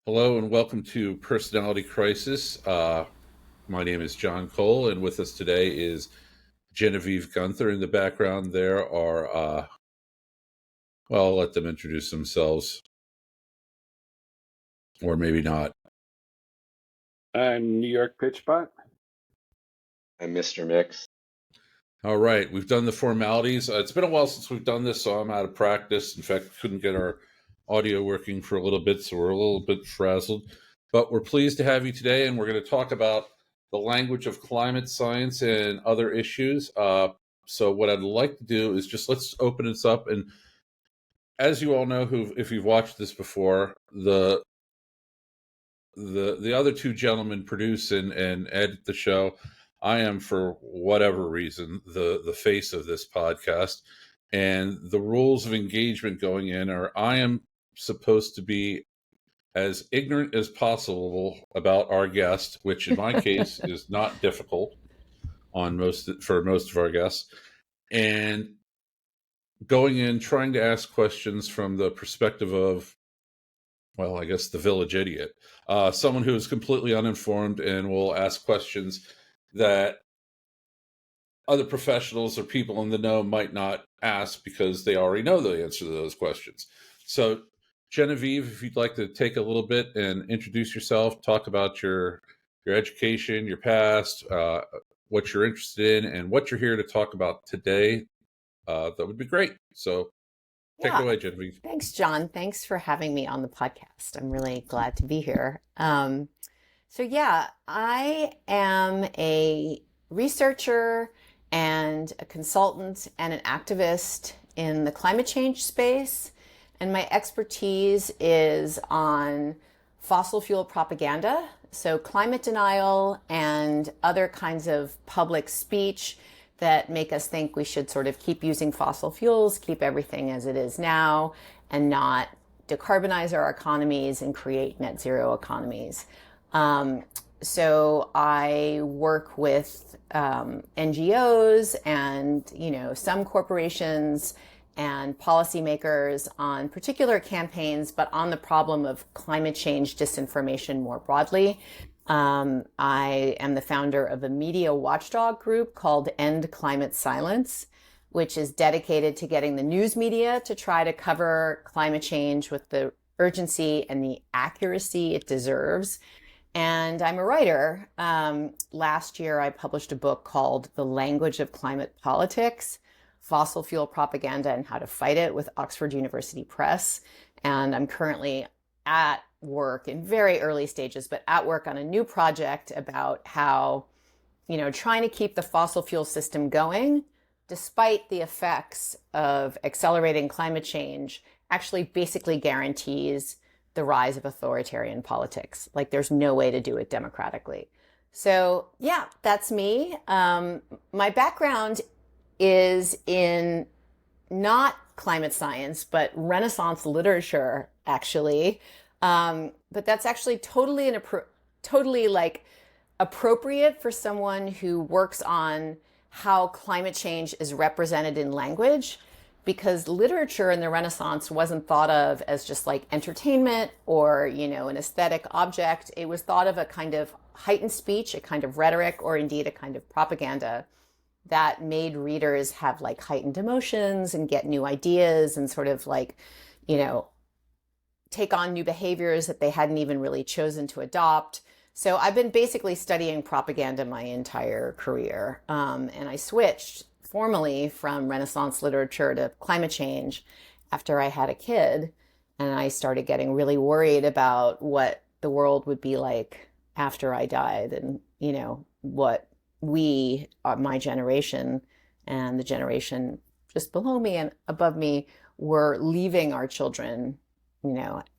Hello and welcome to Personality Crisis. My name is John Cole, and with us today is Genevieve Guenther. In the background, there are, well, I'll let them introduce themselves, or maybe not. I'm New York Pitchbot. I'm Mr. Mix. All right, we've done the formalities. It's been a while since we've done this, so I'm out of practice. In fact, couldn't get our audio working for a little bit, so we're a little bit frazzled. But we're pleased to have you today, and we're going to talk about the language of climate science and other issues. So what I'd like to do is just let's open this up. And as you all know, if you've watched this before, the other two gentlemen produce and edit the show. I am, for whatever reason, the face of this podcast, and the rules of engagement going in are I am supposed to be as ignorant as possible about our guest, which in my case is not difficult for most of our guests, and going in trying to ask questions from the perspective of, well, I guess the village idiot, someone who is completely uninformed and will ask questions that other professionals or people in the know might not ask because they already know the answer to those questions. So, Genevieve, if you'd like to take a little bit and introduce yourself, talk about your education, your past, what you're interested in, and what you're here to talk about today, that would be great. So, take it away, Genevieve. Thanks, John. Thanks for having me on the podcast. I'm really glad to be here. I am a researcher and a consultant and an activist in the climate change space. And my expertise is on fossil fuel propaganda, so climate denial and other kinds of public speech that make us think we should sort of keep using fossil fuels, keep everything as it is now, and not decarbonize our economies and create net zero economies. So I work with NGOs and some corporations and policymakers on particular campaigns, but on the problem of climate change disinformation more broadly. I am the founder of a media watchdog group called End Climate Silence, which is dedicated to getting the news media to try to cover climate change with the urgency and the accuracy it deserves. And I'm a writer. Last year, I published a book called The Language of Climate Politics, Fossil Fuel Propaganda and How to Fight It with Oxford University Press. And I'm currently at work in very early stages, but at work on a new project about how, trying to keep the fossil fuel system going, despite the effects of accelerating climate change, actually basically guarantees the rise of authoritarian politics. Like there's no way to do it democratically. So yeah, that's me. My background is in not climate science, but Renaissance literature, actually. But that's actually totally appropriate for someone who works on how climate change is represented in language, because literature in the Renaissance wasn't thought of as just like entertainment or, an aesthetic object. It was thought of a kind of heightened speech, a kind of rhetoric, or indeed a kind of propaganda that made readers have like heightened emotions and get new ideas and sort of like, take on new behaviors that they hadn't even really chosen to adopt. So I've been basically studying propaganda my entire career. And I switched formally from Renaissance literature to climate change after I had a kid. And I started getting really worried about what the world would be like after I died and, what we, my generation and the generation just below me and above me were leaving our children,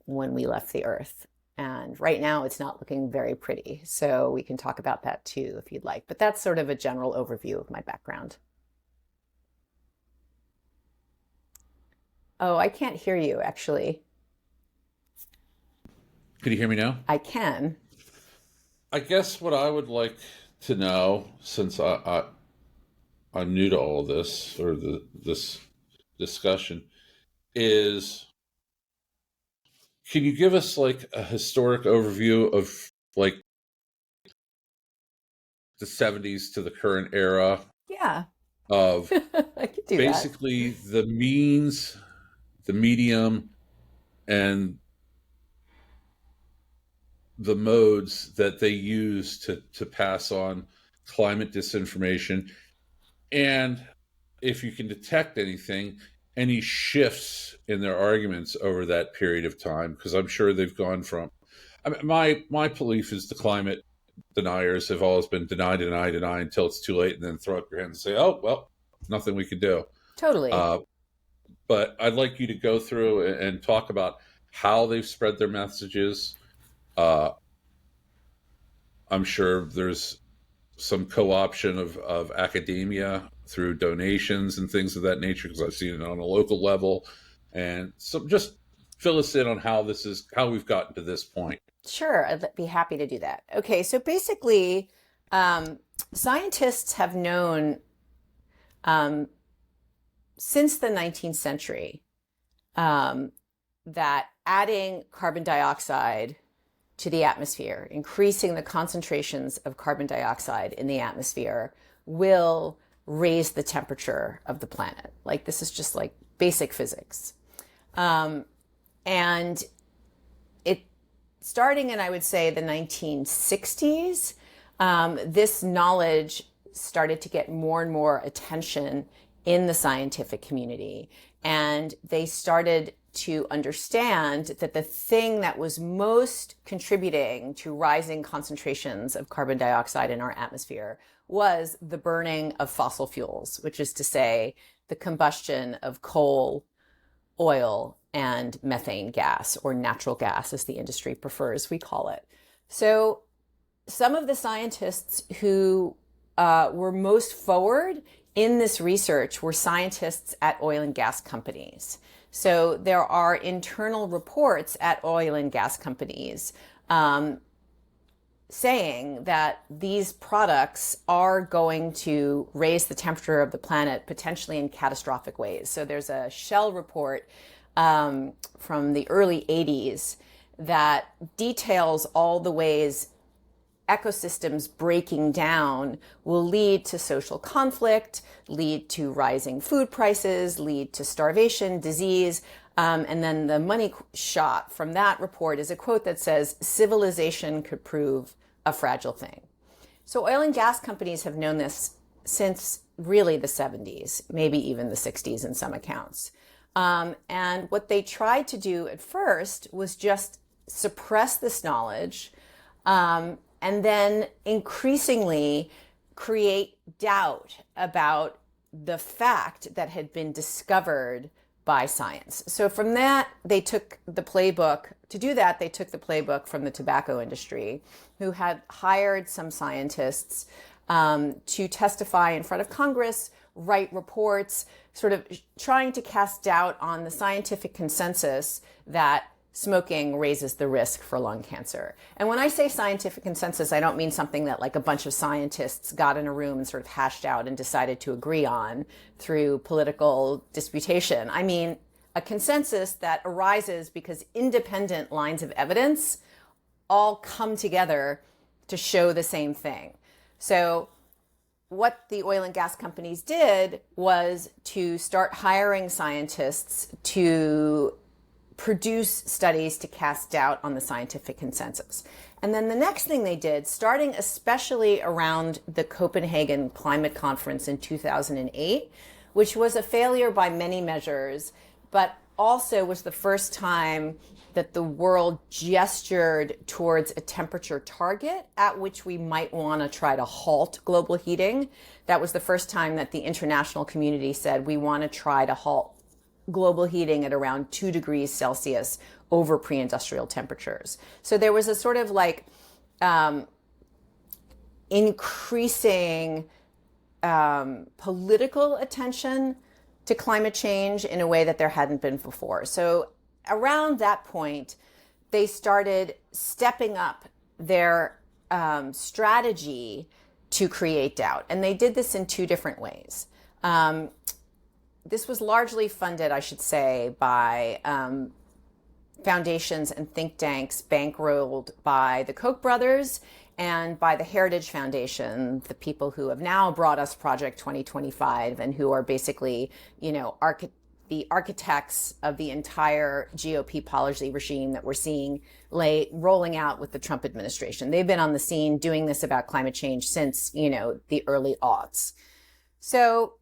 when we left the earth. And right now it's not looking very pretty. So we can talk about that too, if you'd like. But that's sort of a general overview of my background. Oh, I can't hear you, actually. Can you hear me now? I can. I guess what I would like to know, since I'm new to all of this, or this discussion, is can you give us like a historic overview of like the 70s to the current era Yeah, of I could do that. basically the means, the medium, and the modes that they use to pass on climate disinformation, and if you can detect anything, any shifts in their arguments over that period of time, because I'm sure they've gone from, I mean, my belief is the climate deniers have always been deny until it's too late, and then throw up your hands and say, oh well, nothing we could do. Totally. But I'd like you to go through and talk about how they've spread their messages. I'm sure there's some co-option of academia through donations and things of that nature, because I've seen it on a local level. And so just fill us in on how we've gotten to this point. Sure, I'd be happy to do that. Okay, so basically, scientists have known since the 19th century that adding carbon dioxide to the atmosphere, increasing the concentrations of carbon dioxide in the atmosphere, will raise the temperature of the planet. Like, this is just like basic physics. And it, starting in, I would say, the 1960s, this knowledge started to get more and more attention in the scientific community. And they started to understand that the thing that was most contributing to rising concentrations of carbon dioxide in our atmosphere was the burning of fossil fuels, which is to say the combustion of coal, oil, and methane gas, or natural gas, as the industry prefers we call it. So some of the scientists who were most forward in this research were scientists at oil and gas companies. So there are internal reports at oil and gas companies saying that these products are going to raise the temperature of the planet potentially in catastrophic ways. So there's a Shell report from the early 80s that details all the ways ecosystems breaking down will lead to social conflict, lead to rising food prices, lead to starvation, disease. And then the money shot from that report is a quote that says, civilization could prove a fragile thing. So oil and gas companies have known this since really the 70s, maybe even the 60s in some accounts. And what they tried to do at first was just suppress this knowledge, and then increasingly create doubt about the fact that had been discovered by science. So from that, they took the playbook. To do that, they took the playbook from the tobacco industry, who had hired some scientists to testify in front of Congress, write reports, sort of trying to cast doubt on the scientific consensus that smoking raises the risk for lung cancer. And when I say scientific consensus, I don't mean something that like a bunch of scientists got in a room and sort of hashed out and decided to agree on through political disputation. I mean a consensus that arises because independent lines of evidence all come together to show the same thing. So what the oil and gas companies did was to start hiring scientists to produce studies to cast doubt on the scientific consensus. And then the next thing they did, starting especially around the Copenhagen Climate Conference in 2008, which was a failure by many measures, but also was the first time that the world gestured towards a temperature target at which we might want to try to halt global heating. That was the first time that the international community said we want to try to halt global heating at around 2 degrees Celsius over pre-industrial temperatures. So there was a sort of like increasing political attention to climate change in a way that there hadn't been before. So around that point, they started stepping up their strategy to create doubt. And they did this in 2 different ways. This was largely funded, I should say, by foundations and think tanks bankrolled by the Koch brothers and by the Heritage Foundation, the people who have now brought us Project 2025 and who are basically, the architects of the entire GOP policy regime that we're seeing rolling out with the Trump administration. They've been on the scene doing this about climate change since, the early aughts. So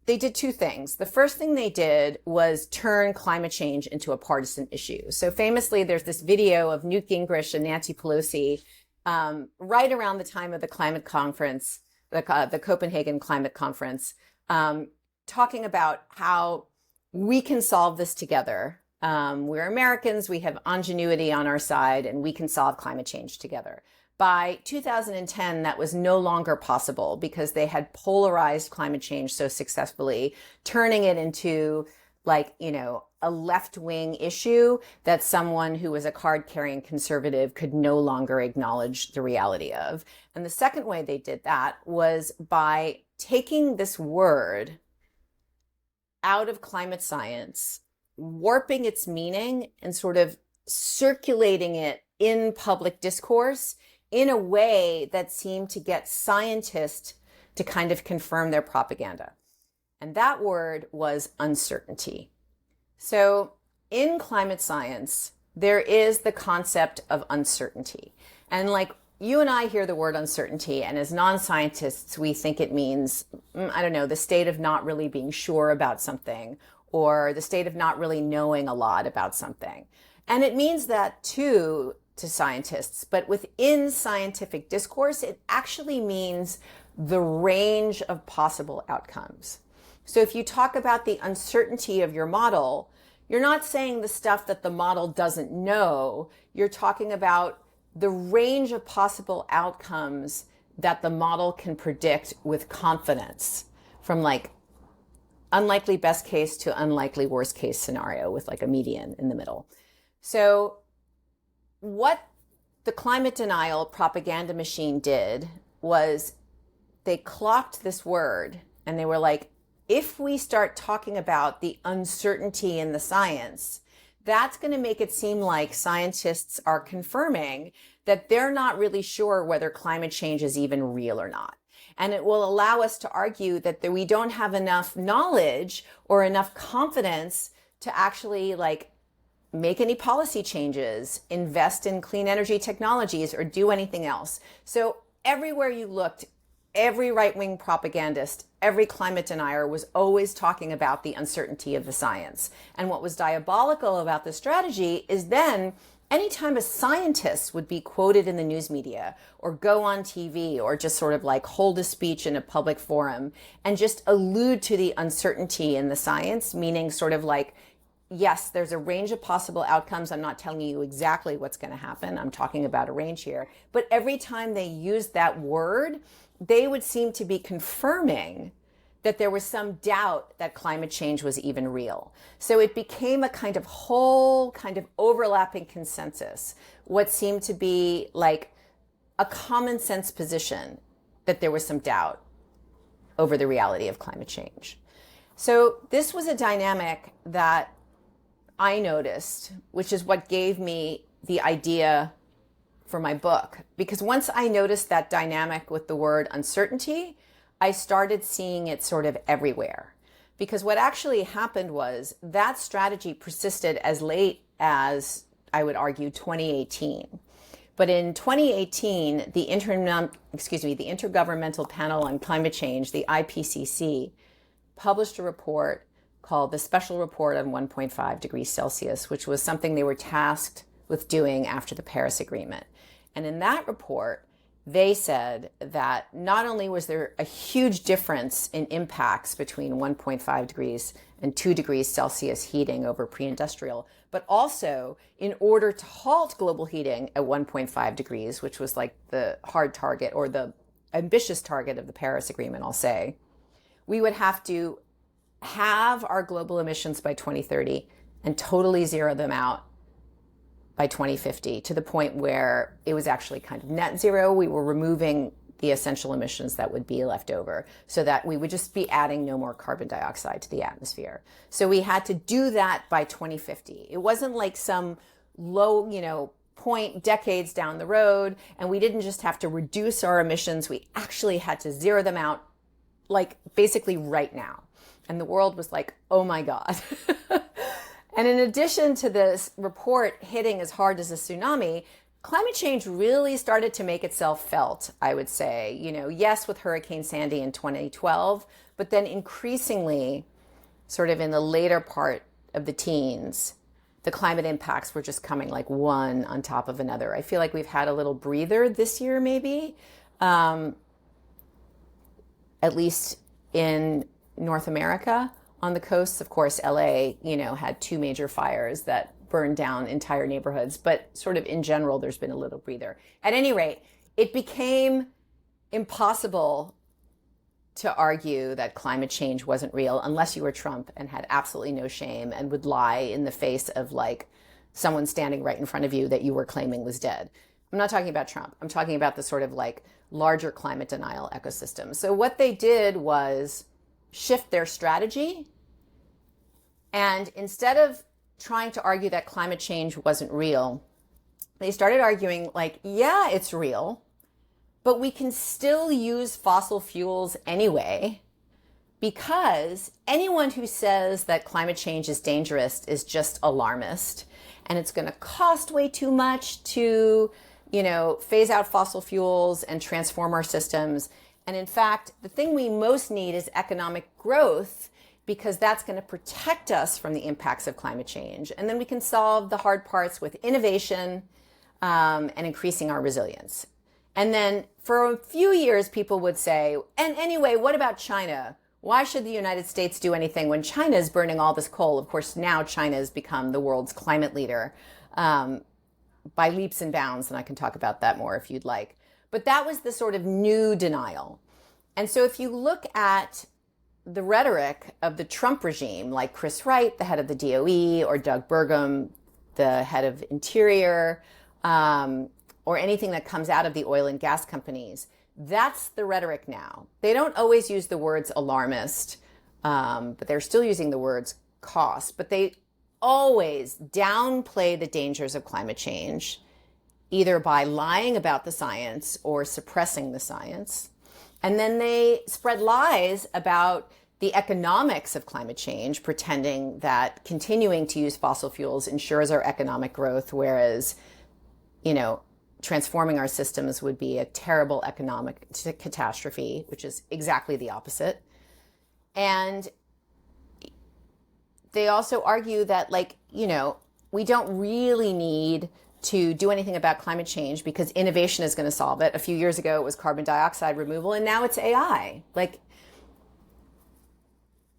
they did two things. The first thing they did was turn climate change into a partisan issue. So famously, there's this video of Newt Gingrich and Nancy Pelosi right around the time of the climate conference, the Copenhagen Climate Conference, talking about how we can solve this together. We're Americans, we have ingenuity on our side, and we can solve climate change together. By 2010, that was no longer possible because they had polarized climate change so successfully, turning it into a left-wing issue that someone who was a card-carrying conservative could no longer acknowledge the reality of. And the second way they did that was by taking this word out of climate science, warping its meaning and sort of circulating it in public discourse in a way that seemed to get scientists to kind of confirm their propaganda. And that word was uncertainty. So in climate science, there is the concept of uncertainty. And you and I hear the word uncertainty, and as non-scientists, we think it means, the state of not really being sure about something, or the state of not really knowing a lot about something. And it means that too to scientists, but within scientific discourse, it actually means the range of possible outcomes. So if you talk about the uncertainty of your model, you're not saying the stuff that the model doesn't know. You're talking about the range of possible outcomes that the model can predict with confidence, from unlikely best case to unlikely worst case scenario with a median in the middle. So what the climate denial propaganda machine did was they clocked this word and they were like, if we start talking about the uncertainty in the science, that's going to make it seem like scientists are confirming that they're not really sure whether climate change is even real or not. And it will allow us to argue that we don't have enough knowledge or enough confidence to actually make any policy changes, invest in clean energy technologies, or do anything else. So everywhere you looked, every right-wing propagandist, every climate denier was always talking about the uncertainty of the science. And what was diabolical about the strategy is then anytime a scientist would be quoted in the news media or go on TV or just sort of hold a speech in a public forum and just allude to the uncertainty in the science, meaning sort of yes, there's a range of possible outcomes. I'm not telling you exactly what's going to happen. I'm talking about a range here. But every time they used that word, they would seem to be confirming that there was some doubt that climate change was even real. So it became a kind of whole kind of overlapping consensus, what seemed to be a common sense position that there was some doubt over the reality of climate change. So this was a dynamic that I noticed, which is what gave me the idea for my book. Because once I noticed that dynamic with the word uncertainty, I started seeing it sort of everywhere. Because what actually happened was that strategy persisted as late as, I would argue, 2018. But in 2018, the Intergovernmental Panel on Climate Change, the IPCC, published a report called the Special Report on 1.5 degrees Celsius, which was something they were tasked with doing after the Paris Agreement. And in that report, they said that not only was there a huge difference in impacts between 1.5 degrees and 2 degrees Celsius heating over pre-industrial, but also in order to halt global heating at 1.5 degrees, which was the hard target or the ambitious target of the Paris Agreement, I'll say, we would have to have our global emissions by 2030 and totally zero them out by 2050, to the point where it was actually kind of net zero. We were removing the essential emissions that would be left over so that we would just be adding no more carbon dioxide to the atmosphere. So we had to do that by 2050. It wasn't some low, point decades down the road. And we didn't just have to reduce our emissions, we actually had to zero them out, like basically right now. And the world was like, oh my God. And in addition to this report hitting as hard as a tsunami, climate change really started to make itself felt, I would say. Yes, with Hurricane Sandy in 2012, but then increasingly, sort of in the later part of the teens, the climate impacts were just coming like one on top of another. I feel like we've had a little breather this year, maybe, at least in North America. On the coasts, of course, LA, had 2 major fires that burned down entire neighborhoods. But sort of in general, there's been a little breather. At any rate, it became impossible to argue that climate change wasn't real unless you were Trump and had absolutely no shame and would lie in the face of like someone standing right in front of you that you were claiming was dead. I'm not talking about Trump. I'm talking about the sort of like larger climate denial ecosystem. So what they did was shift their strategy. And instead of trying to argue that climate change wasn't real, they started arguing like, yeah, it's real, but we can still use fossil fuels anyway, because anyone who says that climate change is dangerous is just alarmist. And it's going to cost way too much to, phase out fossil fuels and transform our systems. And in fact, the thing we most need is economic growth, because that's going to protect us from the impacts of climate change. And then we can solve the hard parts with innovation and increasing our resilience. And then for a few years, people would say, and anyway, what about China? Why should the United States do anything when China is burning all this coal? Of course, now China has become the world's climate leader by leaps and bounds. And I can talk about that more if you'd like. But that was the sort of new denial. And so if you look at the rhetoric of the Trump regime, like Chris Wright, the head of the DOE, or Doug Burgum, the head of Interior, or anything that comes out of the oil and gas companies, that's the rhetoric now. They don't always use the words alarmist, but they're still using the words cost. But they always downplay the dangers of climate change, either by lying about the science or suppressing the science. And then they spread lies about the economics of climate change, pretending that continuing to use fossil fuels ensures our economic growth, whereas, transforming our systems would be a terrible economic catastrophe, which is exactly the opposite. And they also argue that, we don't really need to do anything about climate change because innovation is going to solve it. A few years ago, it was carbon dioxide removal, and now it's AI.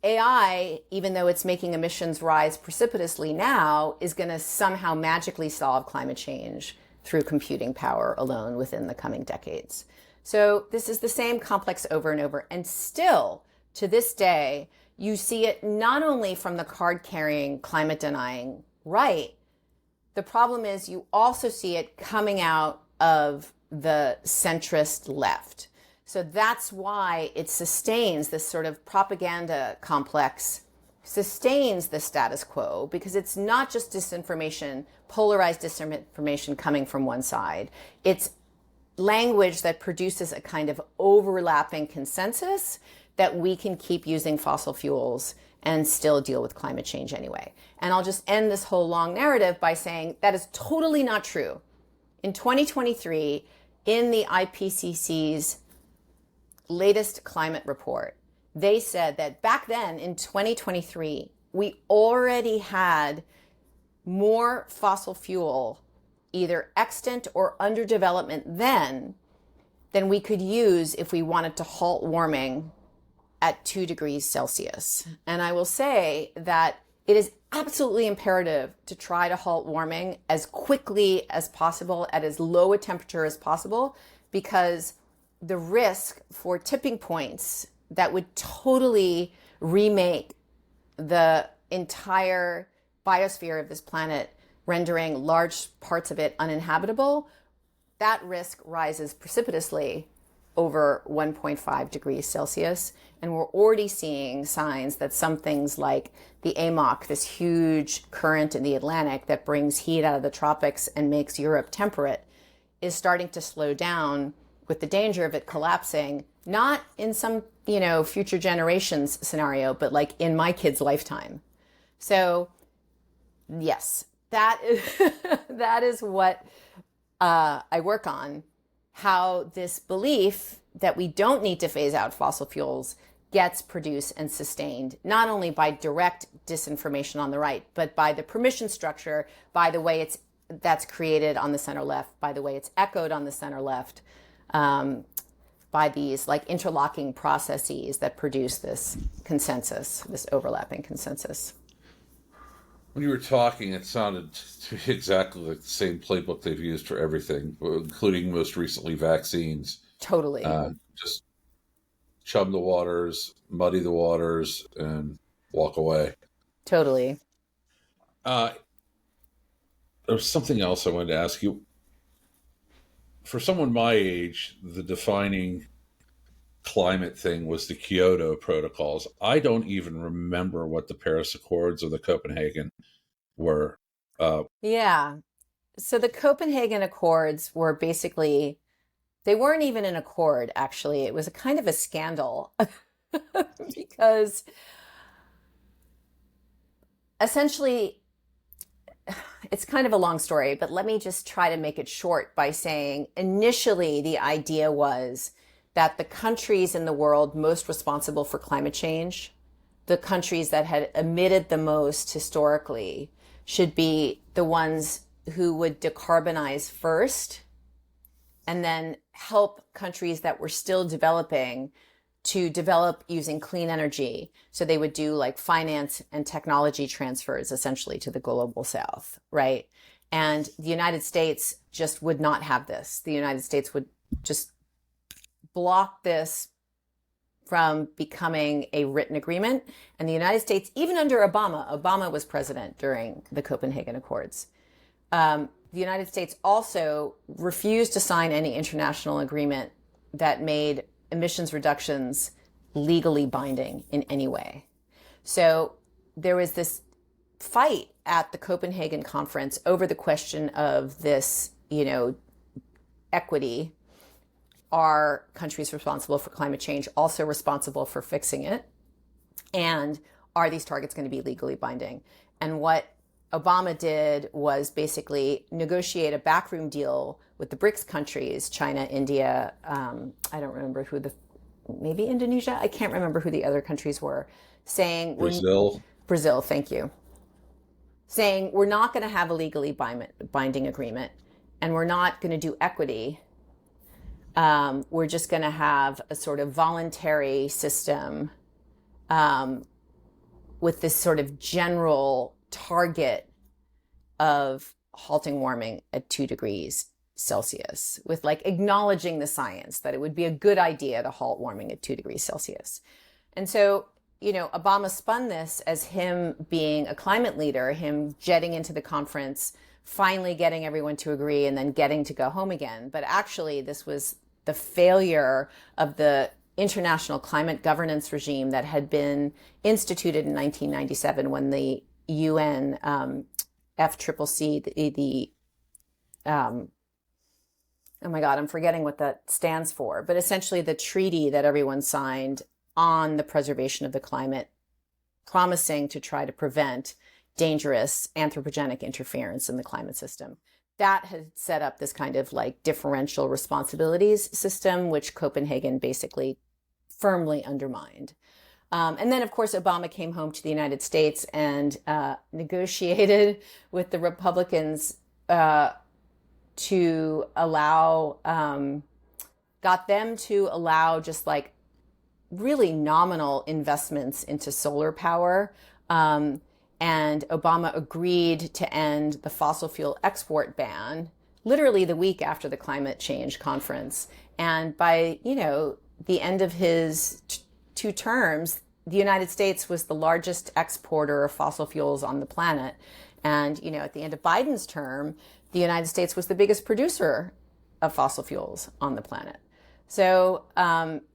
AI, even though it's making emissions rise precipitously now, is going to somehow magically solve climate change through computing power alone within the coming decades. So this is the same complex over and over. And still, to this day, you see it not only from the card-carrying, climate-denying right. The problem is you also see it coming out of the centrist left. So that's why it sustains this sort of propaganda complex, sustains the status quo, because it's not just disinformation, polarized disinformation coming from one side. It's language that produces a kind of overlapping consensus that we can keep using fossil fuels and still deal with climate change anyway. And I'll just end this whole long narrative by saying that is totally not true. In 2023, in the IPCC's latest climate report, they said that back then in 2023, we already had more fossil fuel either extant or under development then than we could use if we wanted to halt warming at 2 degrees Celsius. And I will say that it is absolutely imperative to try to halt warming as quickly as possible at as low a temperature as possible, because the risk for tipping points that would totally remake the entire biosphere of this planet, rendering large parts of it uninhabitable, that risk rises precipitously over 1.5 degrees Celsius. And we're already seeing signs that some things like the AMOC, this huge current in the Atlantic that brings heat out of the tropics and makes Europe temperate, is starting to slow down, with the danger of it collapsing, not in some, future generations scenario, but like in my kid's lifetime. So yes, that is what I work on, how this belief that we don't need to phase out fossil fuels gets produced and sustained, not only by direct disinformation on the right, but by the permission structure, by the way that's created on the center left, by the way it's echoed on the center left, by these like interlocking processes that produce this consensus, this overlapping consensus. When you were talking, it sounded to me exactly like the same playbook they've used for everything, including most recently vaccines. Totally. Just chum the waters, muddy the waters, and walk away. Totally. There was something else I wanted to ask you. For someone my age, the defining climate thing was the Kyoto protocols. I don't even remember what the Paris Accords or the Copenhagen were. Yeah. So the Copenhagen Accords were basically, they weren't even an accord, actually. It was a kind of a scandal because essentially, it's kind of a long story, but let me just try to make it short by saying initially the idea was that the countries in the world most responsible for climate change, the countries that had emitted the most historically, should be the ones who would decarbonize first and then help countries that were still developing to develop using clean energy. So they would do like finance and technology transfers essentially to the global south, right? And the United States just would not have this. The United States would just block this from becoming a written agreement. And the United States, even under Obama was president during the Copenhagen Accords. The United States also refused to sign any international agreement that made emissions reductions legally binding in any way. So there was this fight at the Copenhagen conference over the question of this, equity. Are countries responsible for climate change also responsible for fixing it? And are these targets going to be legally binding? And what Obama did was basically negotiate a backroom deal with the BRICS countries, China, India, I don't remember maybe Indonesia? I can't remember who the other countries were, saying... Brazil, thank you. Saying we're not going to have a legally binding agreement and we're not going to do equity. We're just going to have a sort of voluntary system with this sort of general target of halting warming at 2 degrees Celsius, with like acknowledging the science that it would be a good idea to halt warming at 2 degrees Celsius. And so, Obama spun this as him being a climate leader, him jetting into the conference, finally getting everyone to agree and then getting to go home again. But actually, this was the failure of the international climate governance regime that had been instituted in 1997 when the UN FCCC, oh my God, I'm forgetting what that stands for, but essentially the treaty that everyone signed on the preservation of the climate, promising to try to prevent dangerous anthropogenic interference in the climate system. That had set up this kind of like differential responsibilities system, which Copenhagen basically firmly undermined. And then, of course, Obama came home to the United States and negotiated with the Republicans to allow, got them to allow just like really nominal investments into solar power. And Obama agreed to end the fossil fuel export ban literally the week after the climate change conference. And by, the end of his 2 terms, the United States was the largest exporter of fossil fuels on the planet. And, at the end of Biden's term, the United States was the biggest producer of fossil fuels on the planet. So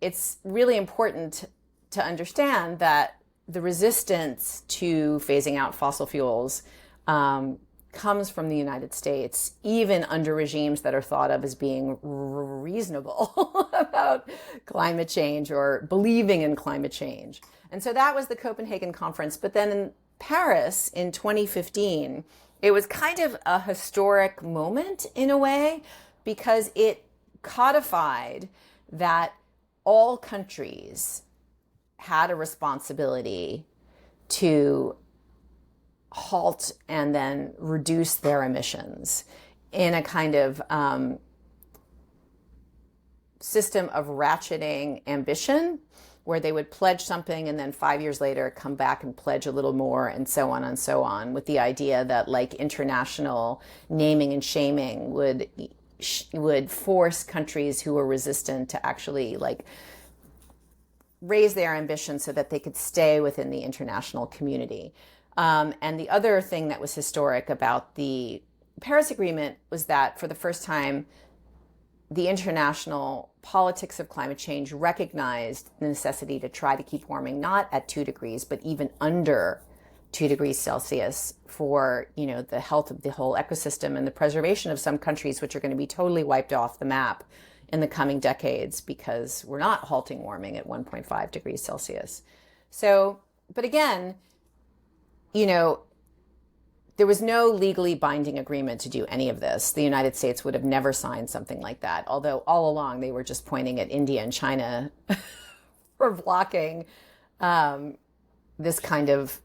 it's really important to understand that the resistance to phasing out fossil fuels comes from the United States, even under regimes that are thought of as being reasonable about climate change or believing in climate change. And so that was the Copenhagen conference. But then in Paris in 2015, it was kind of a historic moment in a way, because it codified that all countries had a responsibility to halt and then reduce their emissions in a kind of system of ratcheting ambition, where they would pledge something and then 5 years later come back and pledge a little more, and so on and so on, with the idea that like international naming and shaming would force countries who were resistant to actually like raise their ambition so that they could stay within the international community. And the other thing that was historic about the Paris Agreement was that for the first time, the international politics of climate change recognized the necessity to try to keep warming not at 2 degrees, but even under 2 degrees Celsius for, the health of the whole ecosystem and the preservation of some countries, which are going to be totally wiped off the map in the coming decades because we're not halting warming at 1.5 degrees Celsius. So, but again, there was no legally binding agreement to do any of this. The United States would have never signed something like that, although all along they were just pointing at India and China for blocking this kind of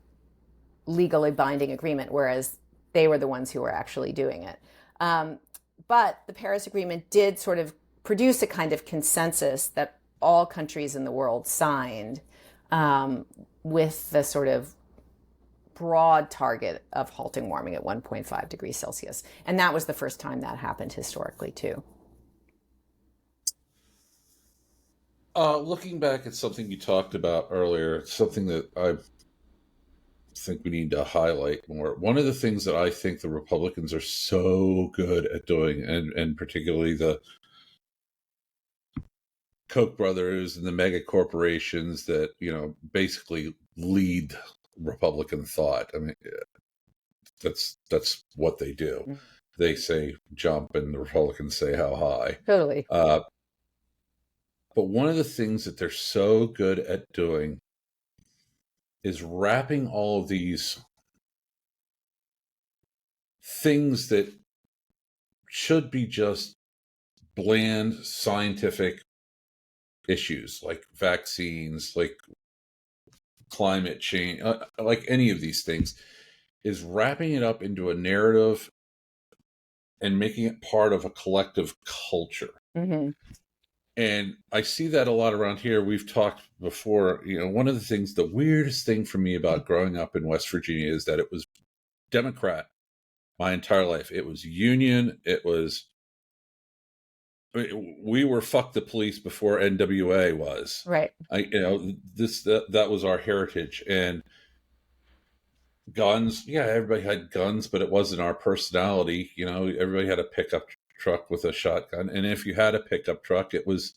legally binding agreement, whereas they were the ones who were actually doing it. But the Paris Agreement did sort of produce a kind of consensus that all countries in the world signed, with the sort of broad target of halting warming at 1.5 degrees Celsius. And that was the first time that happened historically, too. Looking back at something you talked about earlier, something that I think we need to highlight more. One of the things that I think the Republicans are so good at doing, and particularly the Koch brothers and the mega corporations that, basically lead Republican thought. I mean, that's what they do. Mm-hmm. They say jump and the Republicans say how high. Totally. But one of the things that they're so good at doing is wrapping all of these things that should be just bland scientific issues, like vaccines, like climate change, like any of these things, is wrapping it up into a narrative and making it part of a collective culture. Mm-hmm. And I see that a lot around here. We've talked before, one of the things, the weirdest thing for me about growing up in West Virginia is that it was Democrat my entire life. It was Union. It was, we were fuck the police before NWA was. Right. That was our heritage. And guns, yeah, everybody had guns, but it wasn't our personality. Everybody had a pickup truck with a shotgun, and if you had a pickup truck, it was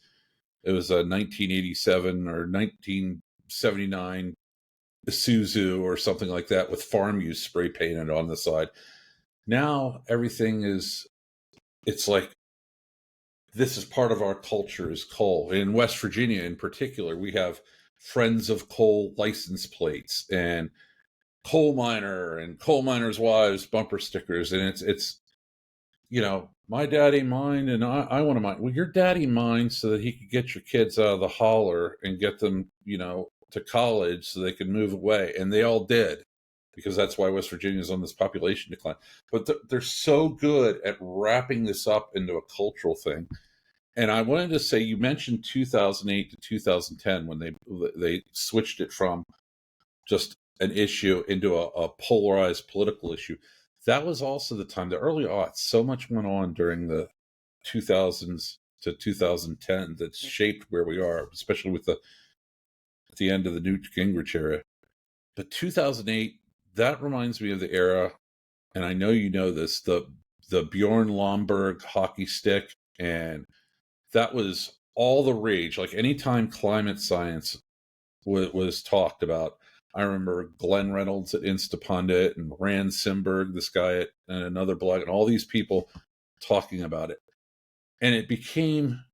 a 1987 or 1979 Isuzu or something like that with farm use spray painted on the side. Now everything it's like, this is part of our culture is coal. In West Virginia in particular, we have Friends of Coal license plates and coal miner and coal miners' wives bumper stickers, and it's my daddy mined and I want to mine. Well, your daddy mined so that he could get your kids out of the holler and get them to college so they could move away, and they all did, because that's why West Virginia is on this population decline. But they're so good at wrapping this up into a cultural thing. And I wanted to say, you mentioned 2008 to 2010 when they switched it from just an issue into a polarized political issue. That was also the time, the early aughts, so much went on during the 2000s to 2010 that shaped where we are, especially with the end of the Newt Gingrich era. But 2008, that reminds me of the era, and I know you know this, the Bjorn Lomborg hockey stick, and that was all the rage. Like anytime climate science was talked about, I remember Glenn Reynolds at Instapundit and Rand Simberg, this guy at another blog, and all these people talking about it. And it became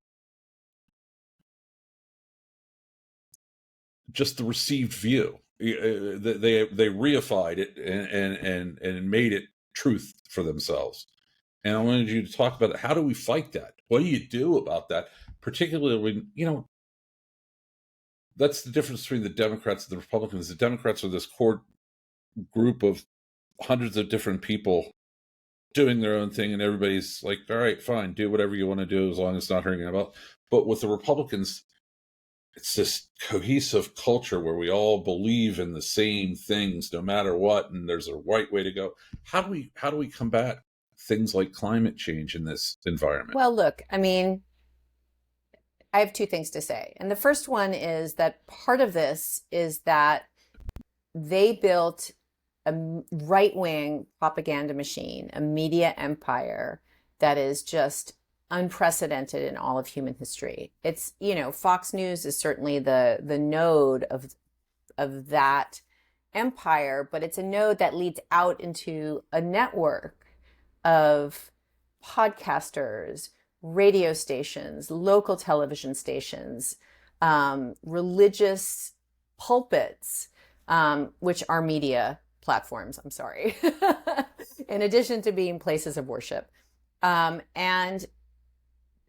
just the received view. They reified it and made it truth for themselves. And I wanted you to talk about it. How do we fight that? What do you do about that? Particularly when, that's the difference between the Democrats and the Republicans. The Democrats are this core group of hundreds of different people doing their own thing, and everybody's like, all right, fine, do whatever you want to do as long as it's not hurting anyone else. But with the Republicans, it's this cohesive culture where we all believe in the same things no matter what, and there's a right way to go. How do we combat things like climate change in this environment? Well, look, I mean, I have two things to say. And the first one is that part of this is that they built a right-wing propaganda machine, a media empire that is just unprecedented in all of human history. It's, Fox News is certainly the node of that empire, but it's a node that leads out into a network of podcasters, radio stations, local television stations, religious pulpits, which are media platforms, I'm sorry, in addition to being places of worship. And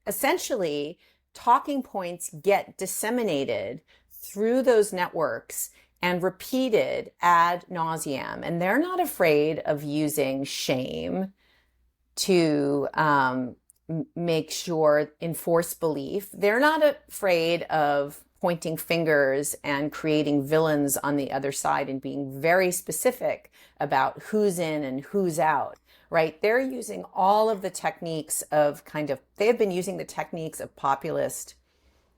essentially, talking points get disseminated through those networks and repeated ad nauseam. And they're not afraid of using shame to enforce belief. They're not afraid of pointing fingers and creating villains on the other side and being very specific about who's in and who's out, right? They're using all of the techniques of they have been using the techniques of populist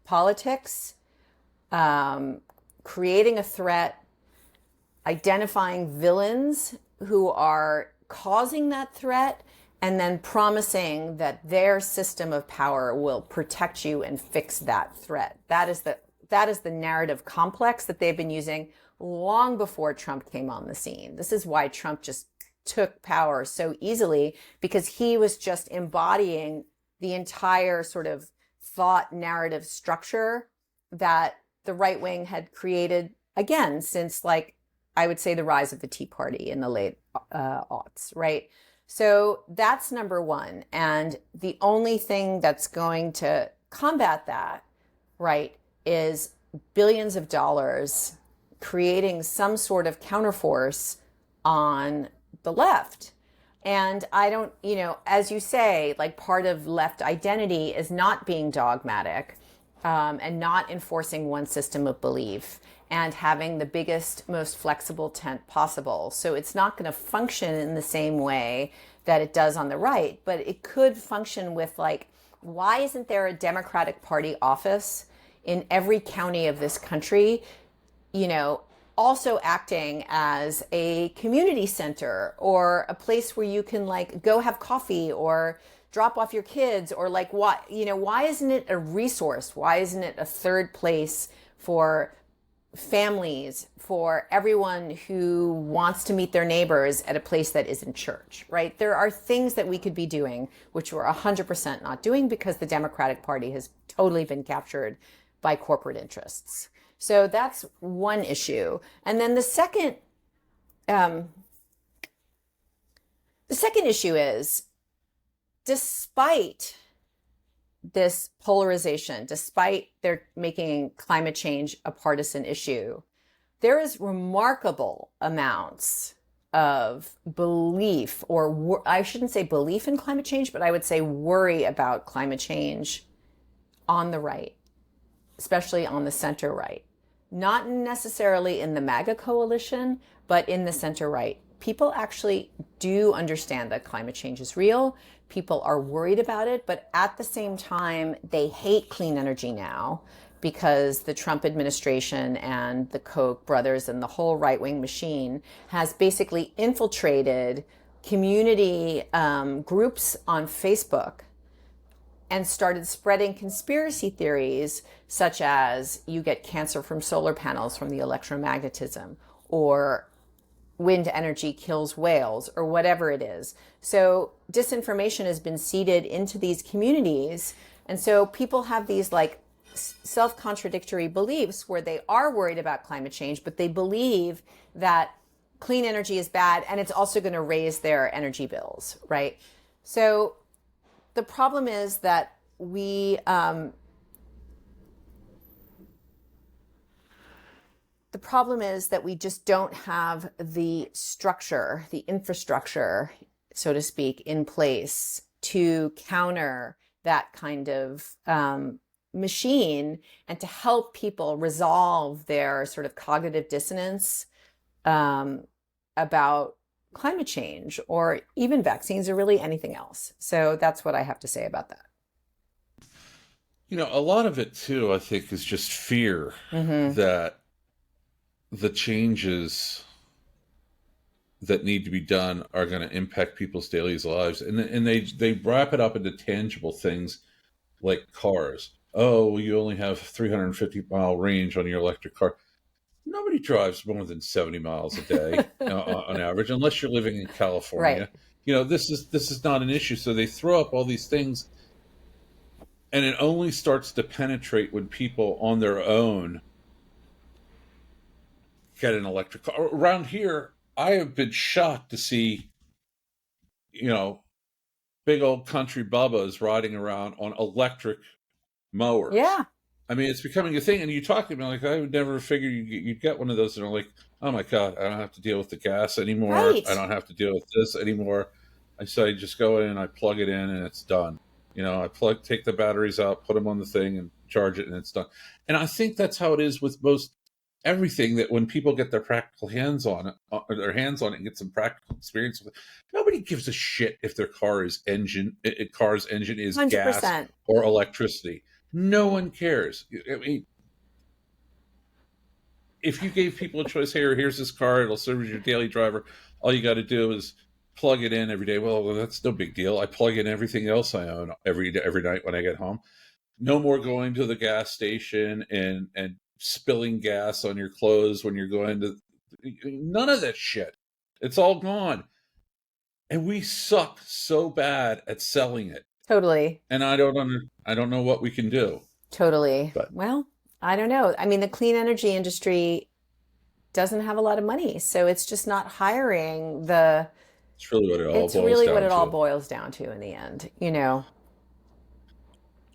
politics, creating a threat, identifying villains who are causing that threat, and then promising that their system of power will protect you and fix that threat. That is the narrative complex that they've been using long before Trump came on the scene. This is why Trump just took power so easily, because he was just embodying the entire sort of thought narrative structure that the right wing had created, again, since I would say the rise of the Tea Party in the late aughts, right? So that's number one. And the only thing that's going to combat that, right, is billions of dollars creating some sort of counterforce on the left. And I don't, as you say, part of left identity is not being dogmatic and not enforcing one system of belief and having the biggest, most flexible tent possible. So it's not going to function in the same way that it does on the right, but it could function with why isn't there a Democratic Party office in every county of this country, also acting as a community center or a place where you can go have coffee or drop off your kids, or why isn't it a resource? Why isn't it a third place for families, for everyone who wants to meet their neighbors at a place that isn't church, right? There are things that we could be doing, which we're 100% not doing because the Democratic Party has totally been captured by corporate interests. So that's one issue. And then the second issue is, despite this polarization, despite their making climate change a partisan issue, there is remarkable amounts of belief, or I shouldn't say belief in climate change, but I would say worry about climate change on the right, especially on the center right. Not necessarily in the MAGA coalition, but in the center right. People actually do understand that climate change is real. People are worried about it, but at the same time, they hate clean energy now because the Trump administration and the Koch brothers and the whole right-wing machine has basically infiltrated community groups on Facebook and started spreading conspiracy theories such as you get cancer from solar panels from the electromagnetism, or wind energy kills whales, or whatever it is. So disinformation has been seeded into these communities. And so people have these like self-contradictory beliefs where they are worried about climate change, but they believe that clean energy is bad and it's also going to raise their energy bills, right? So the problem is that we just don't have the structure, the infrastructure, so to speak, in place to counter that kind of machine and to help people resolve their sort of cognitive dissonance about climate change or even vaccines or really anything else. So that's what I have to say about that. You know, a lot of it too, I think, is just fear that the changes that need to be done are going to impact people's daily lives. And they wrap it up into tangible things like cars. Oh, well, you only have 350-mile range on your electric car. Nobody drives more than 70 miles a day on average, unless you're living in California. Right. You know, this is not an issue. So they throw up all these things, and it only starts to penetrate when people on their own get an electric car. Around here, I have been shocked to see, you know, big old country bubbas riding around on electric mowers. Yeah. I mean, it's becoming a thing. And you talk to me like, I would never figure you'd get one of those. And I'm like, oh my God, I don't have to deal with the gas anymore. Right. I don't have to deal with this anymore. I say, just go in, I plug it in, and it's done. You know, I take the batteries out, put them on the thing, and charge it, and it's done. And I think that's how it is with most everything, that when people get their practical hands on it, and get some practical experience with it, nobody gives a shit if their car's engine is 100%. Gas or electricity. No one cares. I mean, if you gave people a choice, here's this car, it'll serve as your daily driver, all you got to do is plug it in every day. Well, that's no big deal. I plug in everything else I own every night when I get home. No more going to the gas station and spilling gas on your clothes when you're going to. None of that shit. It's all gone. And we suck so bad at selling it. Totally. And I don't know what we can do. Totally. But, well, I don't know. I mean, the clean energy industry doesn't have a lot of money, so it's just not hiring the. It's really what it all boils down to. It's really what it all boils down to in the end, you know.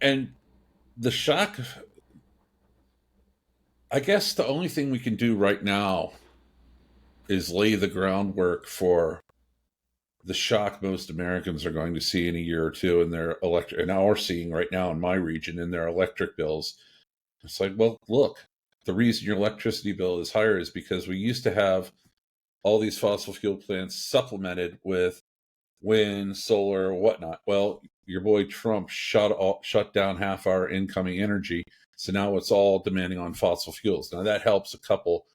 And the shock, I guess the only thing we can do right now is lay the groundwork for the shock most Americans are going to see in a year or two in their electric, and now we're seeing right now in my region in their electric bills. It's like, well, look, the reason your electricity bill is higher is because we used to have all these fossil fuel plants supplemented with wind, solar, whatnot. Well, your boy Trump shut down half our incoming energy. So now it's all demanding on fossil fuels. Now that helps a couple,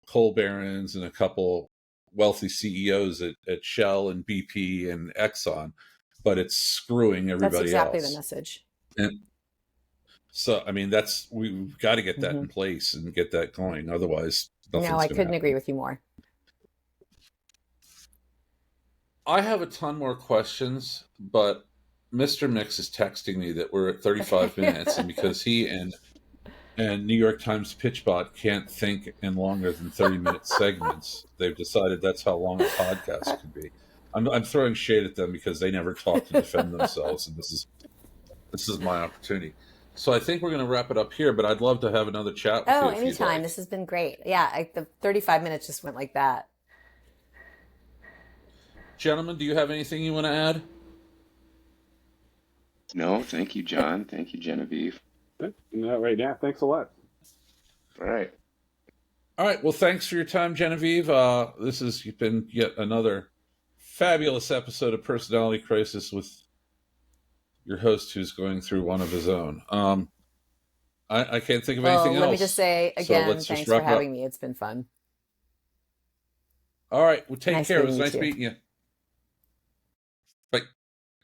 coal barons and a couple wealthy CEOs at Shell and BP and Exxon, but it's screwing everybody else. That's exactly the message. And so, I mean, we've got to get that in place and get that going. Otherwise, nothing's I couldn't agree with you more. I have a ton more questions, but Mr. Mix is texting me that we're at 35 minutes, and because he and New York Times PitchBot can't think in longer than 30-minute segments, they've decided that's how long a podcast could be. I'm throwing shade at them because they never talk to defend themselves, and this is my opportunity. So I think we're going to wrap it up here, but I'd love to have another chat with you. Oh, anytime. Like. This has been great. Yeah, the 35 minutes just went like that. Gentlemen, do you have anything you want to add? No, thank you, John. Thank you, Genevieve. Not right now. Thanks a lot. All right. Well, thanks for your time, Genevieve. This has been yet another fabulous episode of Personality Crisis with your host who's going through one of his own. I can't think of anything else. Let me just say again, thanks for having me. It's been fun. All right. Well, take nice care. It was nice you. meeting you.